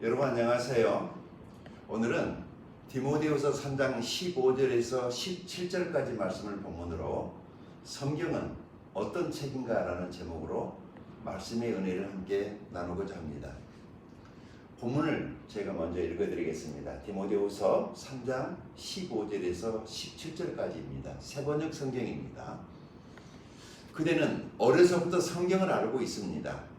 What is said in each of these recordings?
여러분 안녕하세요. 오늘은 디모데후서 3장 15절에서 17절까지 말씀을 본문으로 성경은 어떤 책인가 라는 제목으로 말씀의 은혜를 함께 나누고자 합니다. 본문을 제가 먼저 읽어드리겠습니다. 디모데후서 3장 15절에서 17절까지입니다. 세번역 성경입니다. 그대는 어려서부터 성경을 알고 있습니다.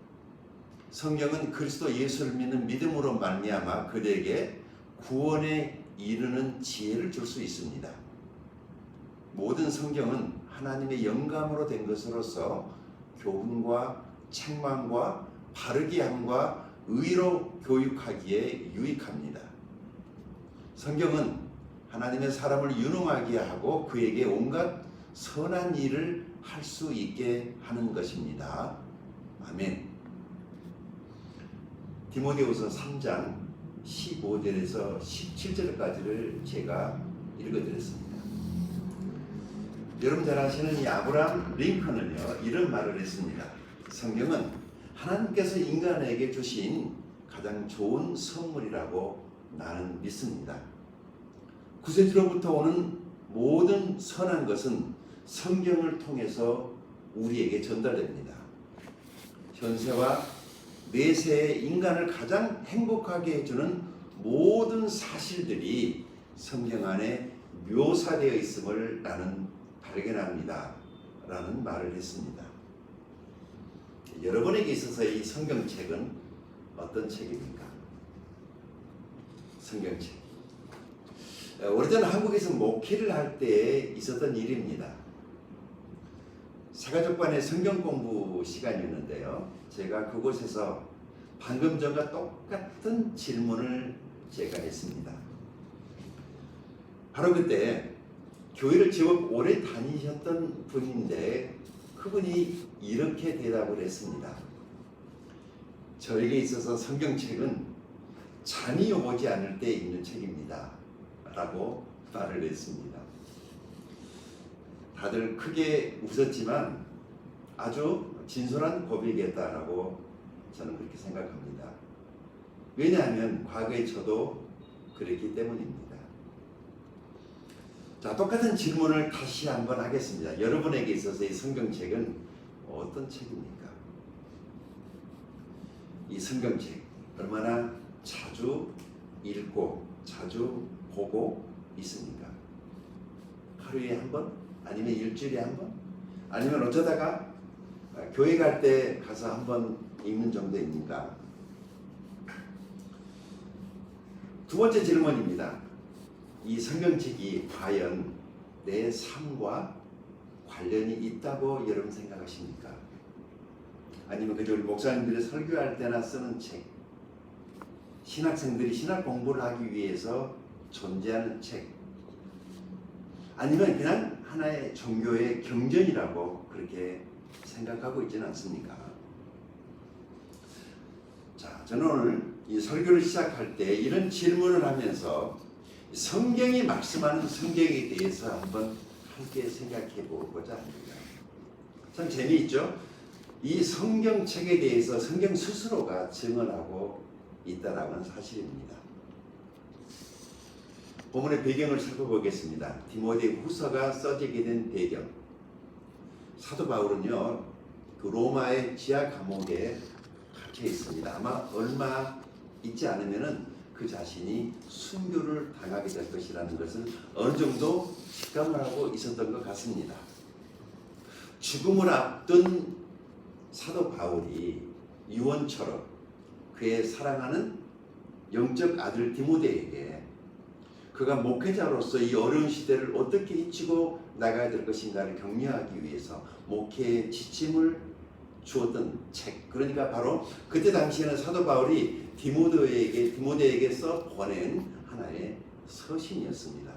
성경은 그리스도 예수를 믿는 믿음으로 말미암아 그대에게 구원에 이르는 지혜를 줄 수 있습니다. 모든 성경은 하나님의 영감으로 된 것으로서 교훈과 책망과 바르게 함과 의로 교육하기에 유익합니다. 성경은 하나님의 사람을 유능하게 하고 그에게 온갖 선한 일을 할 수 있게 하는 것입니다. 아멘. 디모데후서 3장 15절에서 17절까지를 제가 읽어드렸습니다. 여러분 잘 아시는 이 아브라함 링컨은요 이런 말을 했습니다. 성경은 하나님께서 인간에게 주신 가장 좋은 선물이라고 나는 믿습니다. 구세주로부터 오는 모든 선한 것은 성경을 통해서 우리에게 전달됩니다. 현세와 내세의 인간을 가장 행복하게 해주는 모든 사실들이 성경 안에 묘사되어 있음을 나는 발견합니다. 라는 말을 했습니다. 여러분에게 있어서 이 성경책은 어떤 책입니까? 성경책. 오래전 한국에서 목회를 할 때 있었던 일입니다. 사가족반의 성경 공부 시간이었는데요. 제가 그곳에서 방금 전과 똑같은 질문을 제가 했습니다. 바로 그때 교회를 제법 오래 다니셨던 분인데 그분이 이렇게 대답을 했습니다. 저에게 있어서 성경책은 잠이 오지 않을 때 읽는 책입니다. 라고 말을 했습니다. 다들 크게 웃었지만 아주 진솔한 고백이었다라고 저는 그렇게 생각합니다. 왜냐하면 과거에 저도 그랬기 때문입니다. 자, 똑같은 질문을 다시 한번 하겠습니다. 여러분에게 있어서 이 성경책은 어떤 책입니까? 이 성경책 얼마나 자주 읽고 자주 보고 있습니까? 하루에 한 번? 아니면 일주일에 한 번? 아니면 어쩌다가 교회 갈 때 가서 한 번 읽는 정도입니까? 두 번째 질문입니다. 이 성경책이 과연 내 삶과 관련이 있다고 여러분 생각하십니까? 아니면 그저 우리 목사님들이 설교할 때나 쓰는 책, 신학생들이 신학 공부를 하기 위해서 존재하는 책, 아니면 그냥 하나의 종교의 경전이라고 그렇게 생각하고 있지는 않습니까? 자, 저는 오늘 이 설교를 시작할 때 이런 질문을 하면서 성경이 말씀하는 성경에 대해서 한번 함께 생각해 보고자 합니다. 참 재미있죠? 이 성경책에 대해서 성경 스스로가 증언하고 있다는 사실입니다. 본문의 배경을 살펴보겠습니다. 디모데후서가 써지게 된 배경. 사도 바울은요, 그 로마의 지하 감옥에 갇혀 있습니다. 아마 얼마 있지 않으면은 그 자신이 순교를 당하게 될 것이라는 것을 어느 정도 직감을 하고 있었던 것 같습니다. 죽음을 앞둔 사도 바울이 유언처럼 그의 사랑하는 영적 아들 디모데에게 그가 목회자로서 이 어려운 시대를 어떻게 이치고 나가야 될 것인가를 격려하기 위해서 목회의 지침을 주었던 책. 그러니까 바로 그때 당시에는 사도 바울이 디모데에게 써 보낸 하나의 서신이었습니다.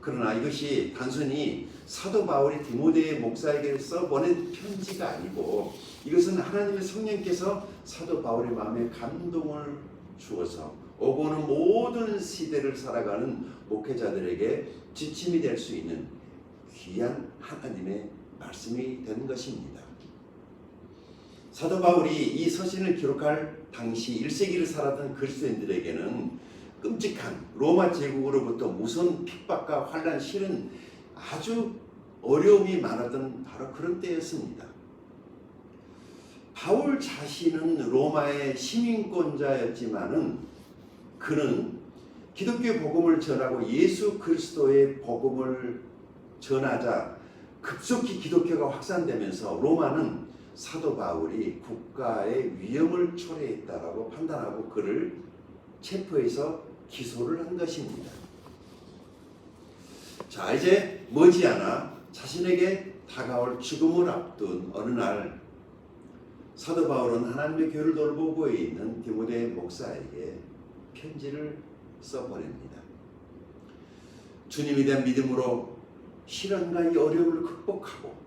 그러나 이것이 단순히 사도 바울이 디모데 목사에게 써 보낸 편지가 아니고 이것은 하나님의 성령께서 사도 바울의 마음에 감동을 주어서 오고 오는 모든 시대를 살아가는 목회자들에게 지침이 될 수 있는 귀한 하나님의 말씀이 되는 것입니다. 사도 바울이 이 서신을 기록할 당시 1세기를 살았던 그리스도인들에게는 끔찍한 로마 제국으로부터 무서운 핍박과 환란, 실은 아주 어려움이 많았던 바로 그런 때였습니다. 바울 자신은 로마의 시민권자였지만은 그는 기독교의 복음을 전하고 예수 그리스도의 복음을 전하자 급속히 기독교가 확산되면서 로마는 사도 바울이 국가의 위험을 초래했다라고 판단하고 그를 체포해서 기소를 한 것입니다. 자, 이제 머지않아 자신에게 다가올 죽음을 앞둔 어느 날 사도 바울은 하나님의 교회를 돌보고 있는 디모데 목사에게 편지를 써보냅니다. 주님에 대한 믿음으로 시련과 이 어려움을 극복하고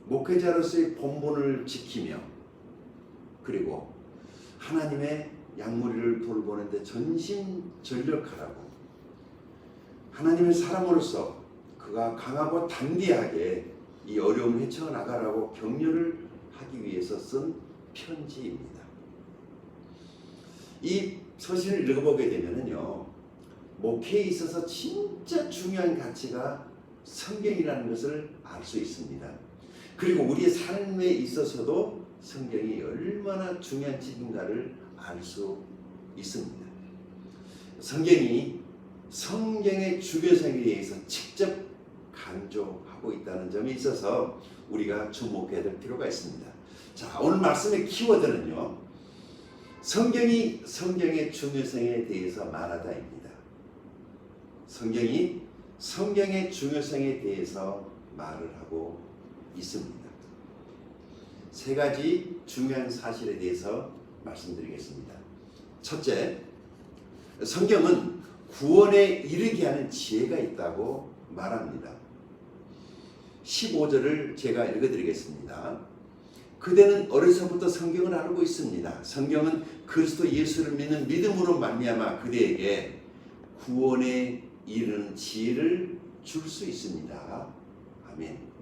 목회자로서의 본분을 지키며 그리고 하나님의 양무리를 돌보는데 전심전력하라고 하나님의 사람으로서 그가 강하고 단디하게 이 어려움을 헤쳐나가라고 격려를 하기 위해서 쓴 편지입니다. 이 서신을 읽어보게 되면요, 목회에 있어서 진짜 중요한 가치가 성경이라는 것을 알 수 있습니다. 그리고 우리의 삶에 있어서도 성경이 얼마나 중요한 책인가를 알 수 있습니다. 성경이 성경의 중요성에 대해서 직접 강조하고 있다는 점에 있어서 우리가 주목해야 될 필요가 있습니다. 자, 오늘 말씀의 키워드는요, 성경이 성경의 중요성에 대해서 말하다입니다. 성경이 성경의 중요성에 대해서 말을 하고 있습니다. 세 가지 중요한 사실에 대해서 말씀드리겠습니다. 첫째, 성경은 구원에 이르게 하는 지혜가 있다고 말합니다. 15절을 제가 읽어드리겠습니다. 그대는 어려서부터 성경을 알고 있습니다. 성경은 그리스도 예수를 믿는 믿음으로 말미암아 그대에게 구원에 이르는 지혜를 줄 수 있습니다. 아멘.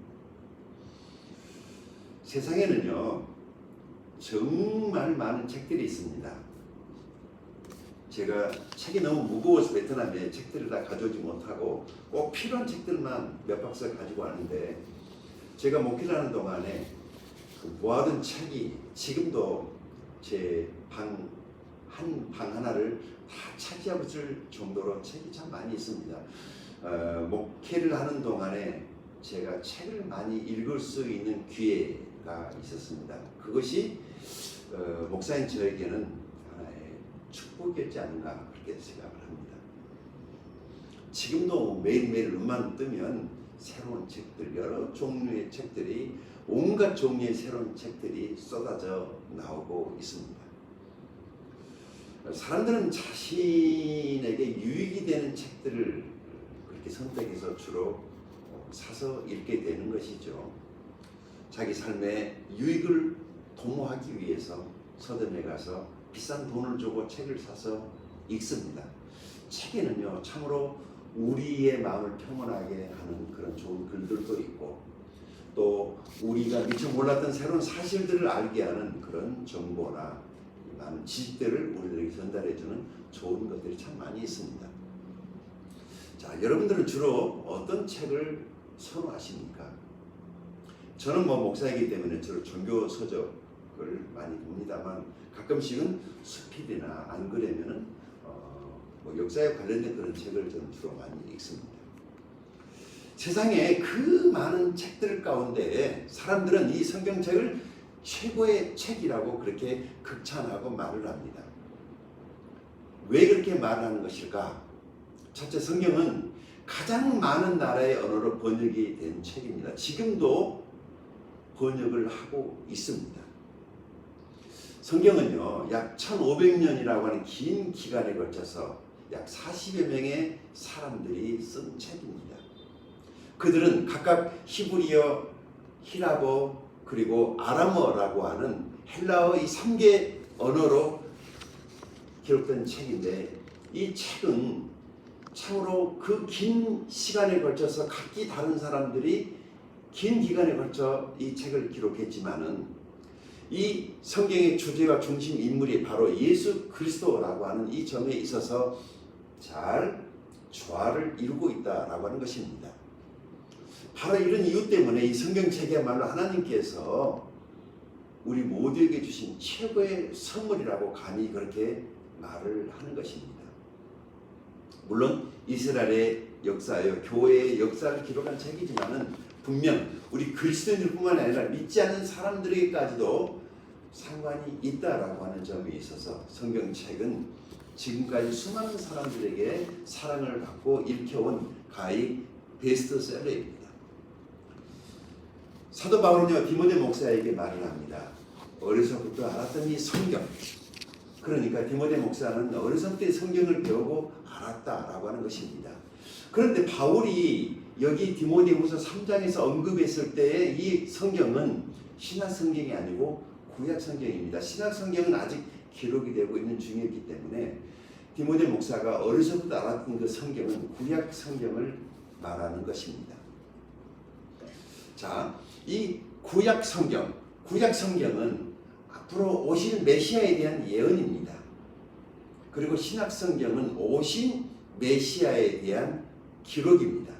세상에는요, 정말 많은 책들이 있습니다. 제가 책이 너무 무거워서 베트남에 책들을 다 가져오지 못하고 꼭 필요한 책들만 몇 박스 가지고 왔는데, 제가 목회를 하는 동안에 모아둔 책이 지금도 제 방 하나를 다 차지하고 있을 정도로 책이 참 많이 있습니다. 목회를 하는 동안에 제가 책을 많이 읽을 수 있는 기회가 있었습니다. 그것이 목사인 저에게는 하나의 축복이었지 않은가 그렇게 생각을 합니다. 지금도 매일매일 눈만 뜨면 새로운 책들, 여러 종류의 책들이, 온갖 종류의 새로운 책들이 쏟아져 나오고 있습니다. 사람들은 자신에게 유익이 되는 책들을 그렇게 선택해서 주로 사서 읽게 되는 것이죠. 자기 삶에 유익을 도모하기 위해서 서점에 가서 비싼 돈을 주고 책을 사서 읽습니다. 책에는요, 참으로 우리의 마음을 평온하게 하는 그런 좋은 글들도 있고, 또 우리가 미처 몰랐던 새로운 사실들을 알게 하는 그런 정보나 많은 지식들을 우리들에게 전달해주는 좋은 것들이 참 많이 있습니다. 자, 여러분들은 주로 어떤 책을 선호하십니까? 저는 목사이기 때문에 주로 종교 서적을 많이 봅니다만, 가끔씩은 수필이나 안 그러면은 역사에 관련된 그런 책을 저는 주로 많이 읽습니다. 세상에 그 많은 책들 가운데 사람들은 이 성경책을 최고의 책이라고 그렇게 극찬하고 말을 합니다. 왜 그렇게 말하는 것일까? 첫째, 성경은 가장 많은 나라의 언어로 번역이 된 책입니다. 지금도 번역을 하고 있습니다. 성경은요, 약 1500년이라고 하는 긴 기간에 걸쳐서 약 40여 명의 사람들이 쓴 책입니다. 그들은 각각 히브리어, 히라보, 그리고 아람어라고 하는 헬라어 이 3개 언어로 기록된 책인데, 이 책은 참으로 그 긴 시간에 걸쳐서 각기 다른 사람들이 긴 기간에 걸쳐 이 책을 기록했지만은 이 성경의 주제와 중심 인물이 바로 예수 그리스도라고 하는 이 점에 있어서 잘 조화를 이루고 있다라고 하는 것입니다. 바로 이런 이유 때문에 이 성경책이야말로 하나님께서 우리 모두에게 주신 최고의 선물이라고 감히 그렇게 말을 하는 것입니다. 물론 이스라엘의 역사요, 교회의 역사를 기록한 책이지만은 분명 우리 그리스도인들뿐만 아니라 믿지 않는 사람들에게까지도 상관이 있다라고 하는 점에 있어서 성경책은 지금까지 수많은 사람들에게 사랑을 받고 읽혀온 가히 베스트셀러입니다. 사도 바울은요, 디모데 목사에게 말을 합니다. 어려서부터 알았던 이 성경, 그러니까 디모데 목사는 어려서부터 성경을 배우고 알았다라고 하는 것입니다. 그런데 바울이 여기 디모데후서 3장에서 언급했을 때의 이 성경은 신약 성경이 아니고 구약 성경입니다. 신약 성경은 아직 기록이 되고 있는 중이기 때문에 디모데 목사가 어려서부터 알았던 그 성경은 구약 성경을 말하는 것입니다. 자, 이 구약 성경은 앞으로 오실 메시아에 대한 예언입니다. 그리고 신약 성경은 오신 메시아에 대한 기록입니다.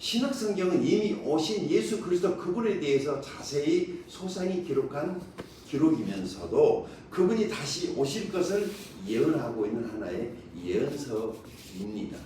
신약 성경은 이미 오신 예수 그리스도 그분에 대해서 자세히 소상히 기록한 기록이면서도 그분이 다시 오실 것을 예언하고 있는 하나의 예언서입니다.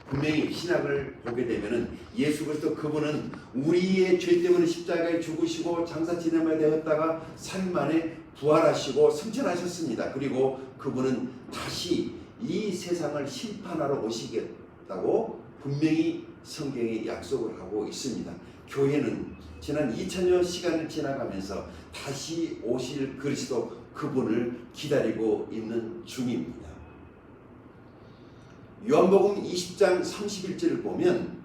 분명히 신약을 보게 되면은 예수 그리스도 그분은 우리의 죄 때문에 십자가에 죽으시고 장사 지내마 되었다가 3일 만에 부활하시고 승천하셨습니다. 그리고 그분은 다시 이 세상을 심판하러 오시겠다고 분명히 성경에 약속을 하고 있습니다. 교회는 지난 2000년 시간을 지나가면서 다시 오실 그리스도 그분을 기다리고 있는 중입니다. 요한복음 20장 31절을 보면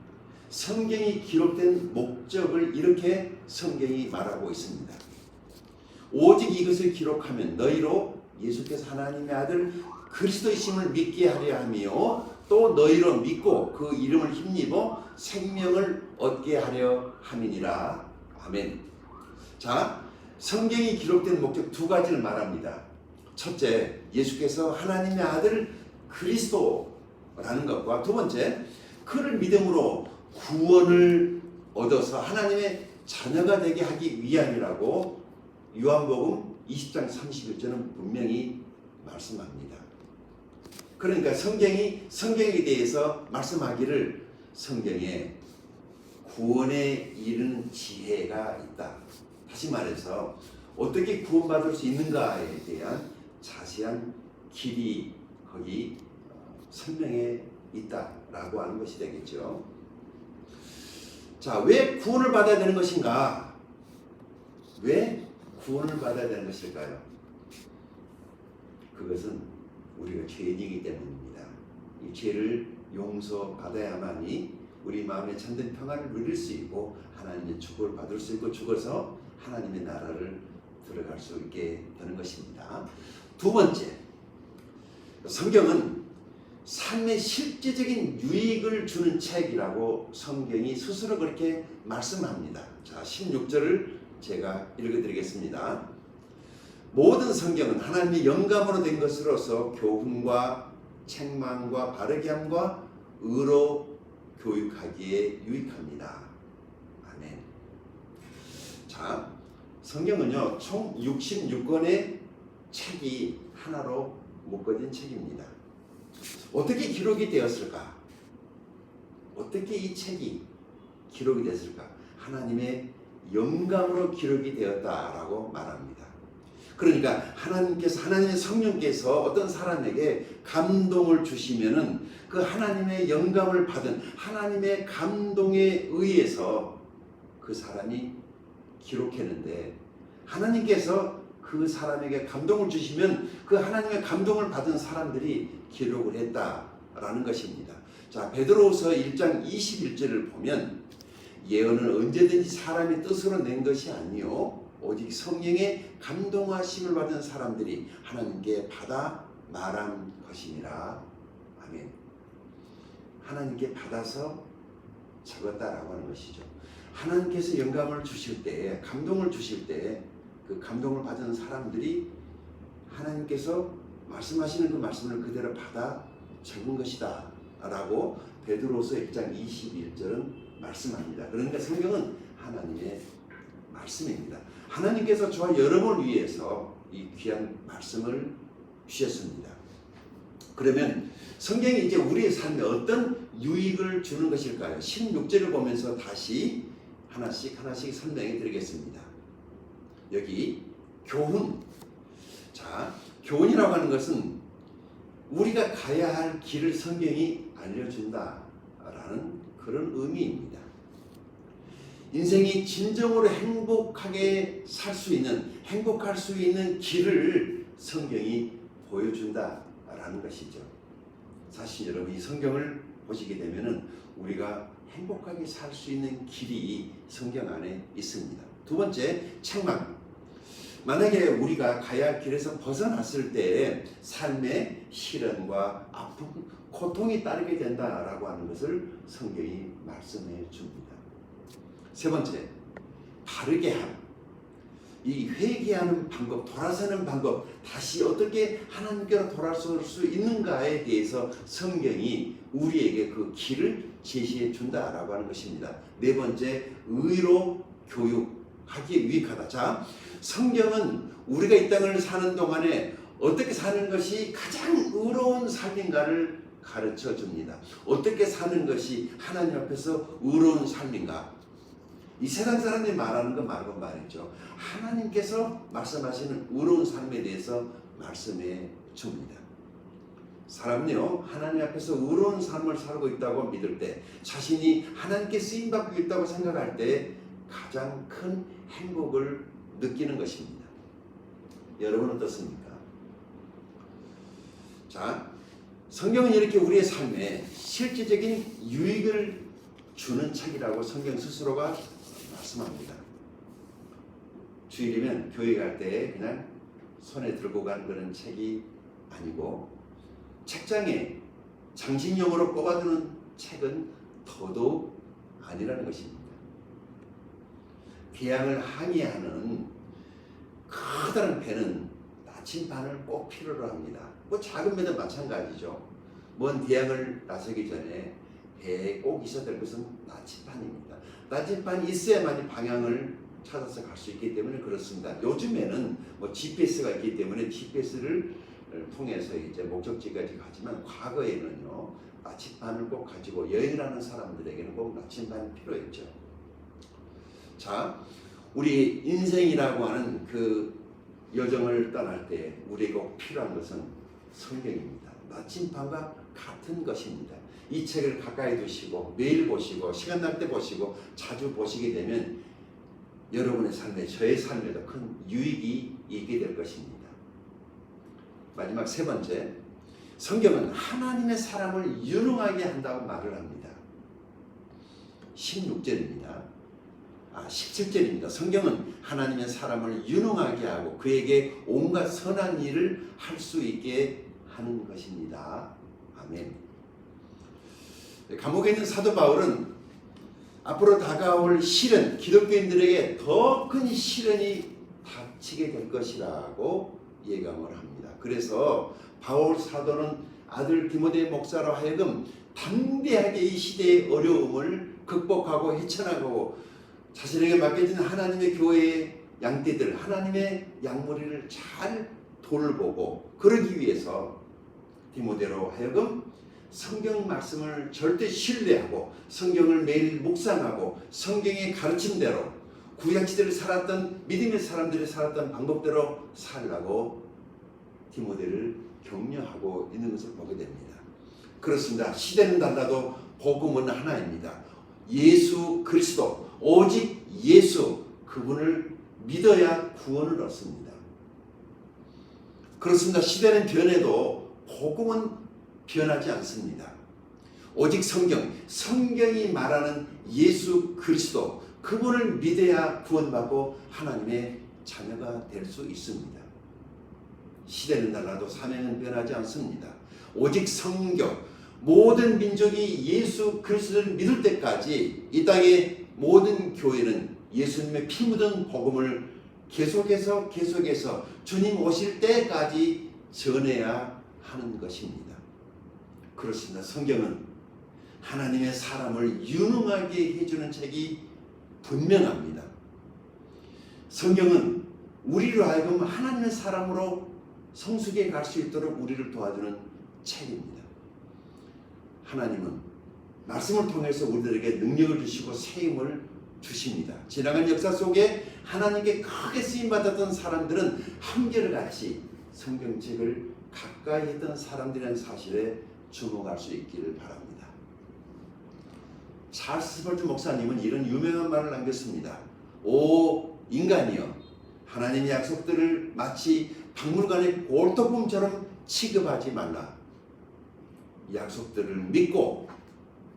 성경이 기록된 목적을 이렇게 성경이 말하고 있습니다. 오직 이것을 기록하면 너희로 예수께서 하나님의 아들 그리스도이심을 믿게 하려 하며 또 너희로 믿고 그 이름을 힘입어 생명을 얻게 하려 함이니라. 아멘. 자, 성경이 기록된 목적 두 가지를 말합니다. 첫째, 예수께서 하나님의 아들 그리스도라는 것과 두 번째, 그를 믿음으로 구원을 얻어서 하나님의 자녀가 되게 하기 위함이라고 요한복음 20장 31절은 분명히 말씀합니다. 그러니까 성경에 대해서 말씀하기를 성경에 구원에 이르는 지혜가 있다. 다시 말해서 어떻게 구원받을 수 있는가에 대한 자세한 길이 거기 설명에 있다라고 하는 것이 되겠죠. 자, 왜 구원을 받아야 되는 것인가? 왜 구원을 받아야 되는 것일까요? 그것은 우리가 죄인이기 때문입니다. 이 죄를 용서받아야만이 우리 마음에 참된 평안을 누릴 수 있고 하나님의 축복을 받을 수 있고 죽어서 하나님의 나라를 들어갈 수 있게 되는 것입니다. 두 번째, 성경은 삶의 실제적인 유익을 주는 책이라고 성경이 스스로 그렇게 말씀합니다. 자, 16절을 제가 읽어드리겠습니다. 모든 성경은 하나님의 영감으로 된 것으로서 교훈과 책망과 바르게 함과 의로 교육하기에 유익합니다. 아멘. 자, 성경은요 총 66권의 책이 하나로 묶어진 책입니다. 어떻게 기록이 되었을까? 어떻게 이 책이 기록이 됐을까? 하나님의 영감으로 기록이 되었다라고 말합니다. 그러니까 하나님의 성령께서 어떤 사람에게 감동을 주시면은 그 하나님의 영감을 받은 하나님의 감동에 의해서 그 사람이 기록했는데 하나님께서 그 사람에게 감동을 주시면 그 하나님의 감동을 받은 사람들이 기록을 했다라는 것입니다. 자, 베드로후서 1장 21절을 보면 예언은 언제든지 사람의 뜻으로 낸 것이 아니요 오직 성령의 감동하심을 받은 사람들이 하나님께 받아 말한 것이니라. 아멘. 하나님께 받아서 적었다라고 하는 것이죠. 하나님께서 영감을 주실 때, 감동을 주실 때 그 감동을 받은 사람들이 하나님께서 말씀하시는 그 말씀을 그대로 받아 적은 것이다 라고 베드로서 1장 21절은 말씀합니다. 그러니까 성경은 하나님의 말씀입니다. 하나님께서 저와 여러분을 위해서 이 귀한 말씀을 주셨습니다. 그러면 성경이 이제 우리의 삶에 어떤 유익을 주는 것일까요? 16절을 보면서 다시 하나씩 설명해 드리겠습니다. 여기 교훈. 자, 교훈이라고 하는 것은 우리가 가야 할 길을 성경이 알려준다라는 그런 의미입니다. 인생이 진정으로 행복하게 살 수 있는, 행복할 수 있는 길을 성경이 보여준다라는 것이죠. 사실 여러분, 이 성경을 보시게 되면은 우리가 행복하게 살 수 있는 길이 성경 안에 있습니다. 두 번째, 책망. 만약에 우리가 가야 할 길에서 벗어났을 때 삶의 시련과 아픔, 고통이 따르게 된다라고 하는 것을 성경이 말씀해 줍니다. 세 번째, 바르게 함. 이 회개하는 방법, 돌아서는 방법, 다시 어떻게 하나님께로 돌아설 수 있는가에 대해서 성경이 우리에게 그 길을 제시해 준다라고 하는 것입니다. 네 번째, 의로 교육하기에 유익하다. 자, 성경은 우리가 이 땅을 사는 동안에 어떻게 사는 것이 가장 의로운 삶인가를 가르쳐 줍니다. 어떻게 사는 것이 하나님 앞에서 의로운 삶인가? 이 세상 사람들이 말하는 거 말고 말이죠. 하나님께서 말씀하시는 의로운 삶에 대해서 말씀해 줍니다. 사람은요, 하나님 앞에서 의로운 삶을 살고 있다고 믿을 때, 자신이 하나님께 쓰임받고 있다고 생각할 때 가장 큰 행복을 느끼는 것입니다. 여러분 어떻습니까? 자, 성경은 이렇게 우리의 삶에 실질적인 유익을 주는 책이라고 성경 스스로가 말씀합니다. 주일이면 교회 갈 때 그냥 손에 들고 가는 그런 책이 아니고 책장에 장식용으로 꼽아두는 책은 더더욱 아니라는 것입니다. 태양을 항해하는 커다란 배는 나침반을 꼭 필요로 합니다. 뭐 작은 배도 마찬가지죠. 먼 대양을 나서기 전에 배에 꼭 있어야 될 것은 나침반입니다. 나침반이 있어야만이 방향을 찾아서 갈 수 있기 때문에 그렇습니다. 요즘에는 뭐 GPS가 있기 때문에 GPS를 통해서 이제 목적지까지 가지만 과거에는요, 나침반을 꼭 가지고 여행을 하는 사람들에게는 꼭 나침반이 필요했죠. 자, 우리 인생이라고 하는 그 여정을 떠날 때 우리에게 꼭 필요한 것은 성경입니다. 나침반과 같은 것입니다. 이 책을 가까이 두시고 매일 보시고 시간 날 때 보시고 자주 보시게 되면 여러분의 삶에, 저의 삶에도 큰 유익이 있게 될 것입니다. 마지막 세 번째, 성경은 하나님의 사람을 유능하게 한다고 말을 합니다. 16절입니다. 17절입니다. 성경은 하나님의 사람을 유능하게 하고 그에게 온갖 선한 일을 할 수 있게 하는 것입니다. 아멘. 감옥에 있는 사도 바울은 앞으로 다가올 시련, 기독교인들에게 더 큰 시련이 닥치게 될 것이라고 예감을 합니다. 그래서 바울 사도는 아들 디모데 목사로 하여금 담대하게 이 시대의 어려움을 극복하고 헤쳐나가고 자신에게 맡겨진 하나님의 교회의 양떼들, 하나님의 양무리를 잘 돌보고, 그러기 위해서 디모데로 하여금 성경 말씀을 절대 신뢰하고 성경을 매일 묵상하고 성경의 가르침대로 구약시대를 살았던 믿음의 사람들이 살았던 방법대로 살라고 디모데를 격려하고 있는 것을 보게 됩니다. 그렇습니다. 시대는 달라도 복음은 하나입니다. 예수 그리스도, 오직 예수, 그분을 믿어야 구원을 얻습니다. 그렇습니다. 시대는 변해도 복음은 변하지 않습니다. 오직 성경, 성경이 말하는 예수 그리스도, 그분을 믿어야 구원받고 하나님의 자녀가 될 수 있습니다. 시대는 달라도 사명은 변하지 않습니다. 오직 성경, 모든 민족이 예수 그리스도를 믿을 때까지 이 땅에 모든 교회는 예수님의 피 묻은 복음을 계속해서 주님 오실 때까지 전해야 하는 것입니다. 그렇습니다. 성경은 하나님의 사람을 유능하게 해주는 책이 분명합니다. 성경은 우리로 하여금 하나님의 사람으로 성숙해 갈 수 있도록 우리를 도와주는 책입니다. 하나님은 말씀을 통해서 우리들에게 능력을 주시고 세임을 주십니다. 지나간 역사 속에 하나님께 크게 쓰임받았던 사람들은 한결같이 성경책을 가까이 했던 사람들이라는 사실에 주목할 수 있기를 바랍니다. 찰스 스펄전 목사님은 이런 유명한 말을 남겼습니다. 오 인간이여, 하나님의 약속들을 마치 박물관의 골동품처럼 취급하지 말라. 약속들을 믿고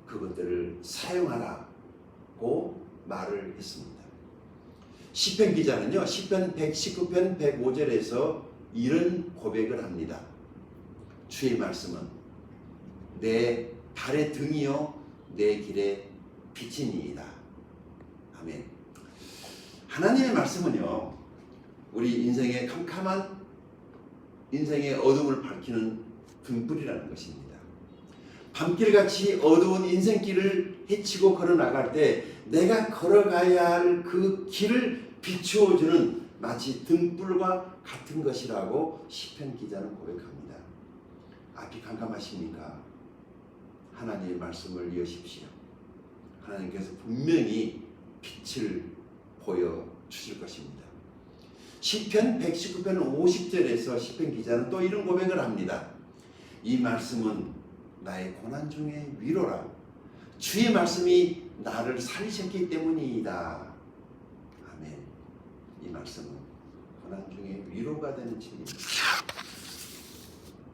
그것들을 사용하라고 말을 했습니다. 시편 기자는요, 시편 119편 105절에서 이런 고백을 합니다. 주의 말씀은 내 발의 등이요 내 길의 빛이니이다. 아멘. 하나님의 말씀은요, 우리 인생의 캄캄한 인생의 어둠을 밝히는 등불이라는 것입니다. 밤길같이 어두운 인생길을 헤치고 걸어나갈 때 내가 걸어가야 할 그 길을 비추어주는 마치 등불과 같은 것이라고 시편 기자는 고백합니다. 앞이 캄캄하십니까? 하나님의 말씀을 여십시오. 하나님께서 분명히 빛을 보여주실 것입니다. 시편 119편 50절에서 시편 기자는 또 이런 고백을 합니다. 이 말씀은 나의 고난 중에 위로라. 주의 말씀이 나를 살리셨기 때문이다. 아멘. 이 말씀은 고난 중에 위로가 되는 책입니다.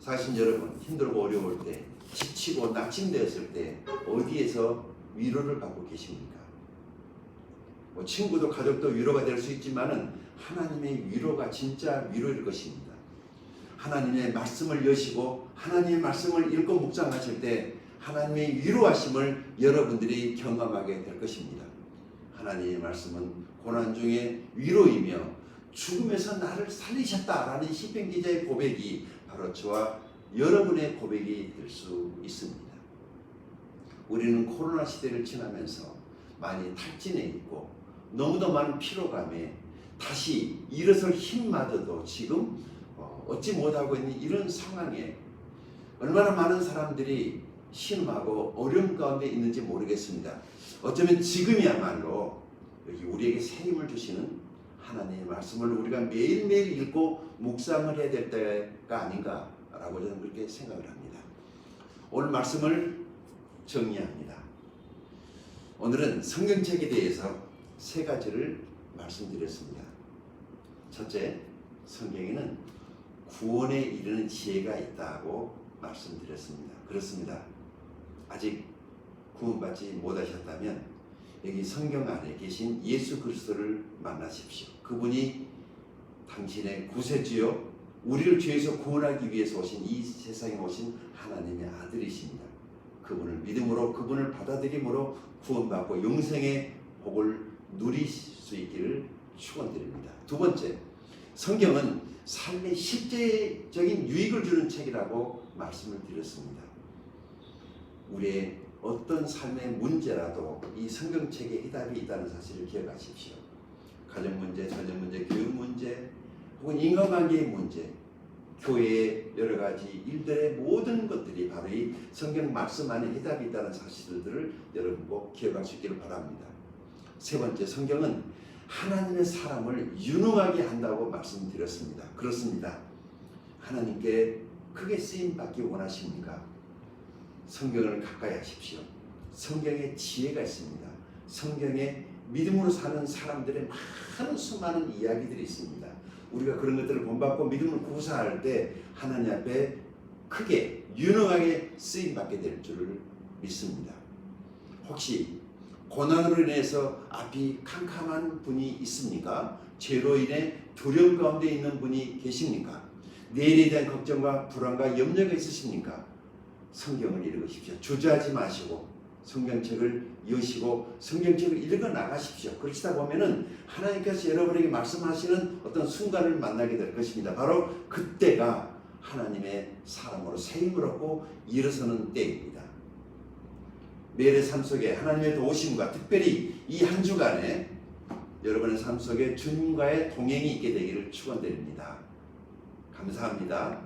사실 여러분, 힘들고 어려울 때, 지치고 낙심되었을 때 어디에서 위로를 받고 계십니까? 뭐 친구도 가족도 위로가 될 수 있지만은 하나님의 위로가 진짜 위로일 것입니다. 하나님의 말씀을 여시고 하나님의 말씀을 읽고 묵상하실 때 하나님의 위로하심을 여러분들이 경험하게 될 것입니다. 하나님의 말씀은 고난 중에 위로이며 죽음에서 나를 살리셨다라는 시편 기자의 고백이 바로 저와 여러분의 고백이 될 수 있습니다. 우리는 코로나 시대를 지나면서 많이 탈진해 있고 너무도 많은 피로감에 다시 일어설 힘마저도 지금 얻지 못하고 있는 이런 상황에 얼마나 많은 사람들이 신음하고 어려움 가운데 있는지 모르겠습니다. 어쩌면 지금이야말로 여기 우리에게 새 힘을 주시는 하나님의 말씀을 우리가 매일매일 읽고 묵상을 해야 될 때가 아닌가라고 저는 그렇게 생각을 합니다. 오늘 말씀을 정리합니다. 오늘은 성경책에 대해서 세 가지를 말씀드렸습니다. 첫째, 성경에는 구원에 이르는 지혜가 있다고 말씀드렸습니다. 그렇습니다. 아직 구원받지 못하셨다면 여기 성경 안에 계신 예수 그리스도를 만나십시오. 그분이 당신의 구세주요, 우리를 죄에서 구원하기 위해서 오신 이 세상에 오신 하나님의 아들이십니다. 그분을 믿음으로, 그분을 받아들임으로 구원받고 영생의 복을 누릴 수 있기를 축원드립니다. 두 번째, 성경은 삶의 실제적인 유익을 주는 책이라고 말씀을 드렸습니다. 우리의 어떤 삶의 문제라도 이 성경책에 해답이 있다는 사실을 기억하십시오. 가정 문제, 자녀 문제, 교육 문제, 혹은 인간관계의 문제, 교회의 여러 가지 일들의 모든 것들이 바로 이 성경 말씀 안에 해답이 있다는 사실들을 여러분 꼭 기억할 수 있기를 바랍니다. 세 번째, 성경은 하나님의 사람을 유능하게 한다고 말씀드렸습니다. 그렇습니다. 하나님께 크게 쓰임받기 원하십니까? 성경을 가까이 하십시오. 성경에 지혜가 있습니다. 성경에 믿음으로 사는 사람들의 많은 수많은 이야기들이 있습니다. 우리가 그런 것들을 본받고 믿음을 구사할 때 하나님 앞에 크게 유능하게 쓰임받게 될 줄을 믿습니다. 혹시 고난으로 인해서 앞이 캄캄한 분이 있습니까? 죄로 인해 두려움 가운데 있는 분이 계십니까? 내일에 대한 걱정과 불안과 염려가 있으십니까? 성경을 읽으십시오. 주저하지 마시고 성경책을 여시고 성경책을 읽어 나가십시오. 그러시다 보면은 하나님께서 여러분에게 말씀하시는 어떤 순간을 만나게 될 것입니다. 바로 그때가 하나님의 사람으로 새 힘을 얻고 일어서는 때입니다. 매일의 삶 속에 하나님의 도우심과 특별히 이 한 주간에 여러분의 삶 속에 주님과의 동행이 있게 되기를 축원드립니다. 감사합니다.